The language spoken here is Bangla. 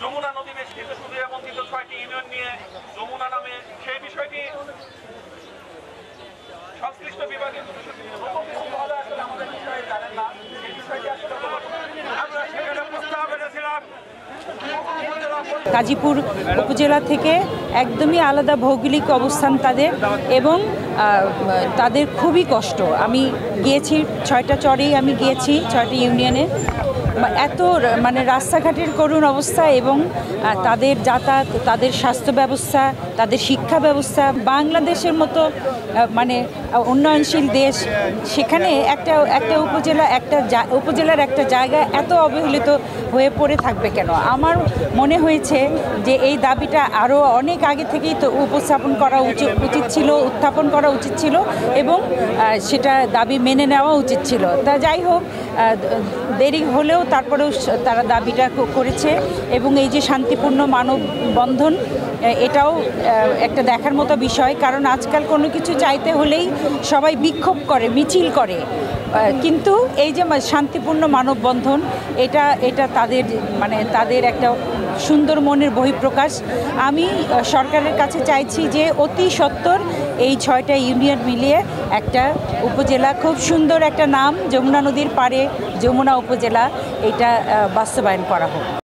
যমুনা নদী বেষ্টিত সুবিধাবঞ্চিত 6টি ইউনিয়ন নিয়ে যমুনা নামে সেই বিষয়টি সংশ্লিষ্ট বিভাগের আমাদের বিষয়ে জানেন না। সেই বিষয়টি আসলে আমরা সেখানে প্রস্তাব এনেছিলাম। গাজীপুর উপজেলা থেকে একদমই আলাদা ভৌগোলিক অবস্থান তাদের, এবং তাদের খুবই কষ্ট। আমি গিয়েছি 6টা চরেই, আমি গিয়েছি 6টি ইউনিয়নে। এত মানে রাস্তাঘাটের করুণ অবস্থা, এবং তাদের যাতায়াত, তাদের স্বাস্থ্য ব্যবস্থা, তাদের শিক্ষা ব্যবস্থা, বাংলাদেশের মতো মানে উন্নয়নশীল দেশ, সেখানে একটা উপজেলার একটা জায়গা এত অবহেলিত হয়ে পড়ে থাকবে কেন? আমার মনে হয়েছে যে এই দাবিটা আরও অনেক আগে থেকেই তো উত্থাপন করা উচিত ছিল, এবং সেটা দাবি মেনে নেওয়া উচিত ছিল। তা যাই হোক, দেরি হলেও তারপরেও তারা দাবিটা করেছে, এবং এই যে শান্তিপূর্ণ মানববন্ধন, এটাও একটা দেখার মতো বিষয়। কারণ আজকাল কোনো কিছু চাইতে হলেই সবাই বিক্ষোভ করে, মিছিল করে, কিন্তু এই যে শান্তিপূর্ণ মানববন্ধন, এটা তাদের একটা সুন্দর মনের বহিঃপ্রকাশ। আমি সরকারের কাছে চাইছি যে অতি সত্বর এই 6টা ইউনিয়ন মিলিয়ে একটা উপজেলা, খুব সুন্দর একটা নাম, যমুনা নদীর পাড়ে যমুনা উপজেলা, এটা বাস্তবায়ন করা হোক।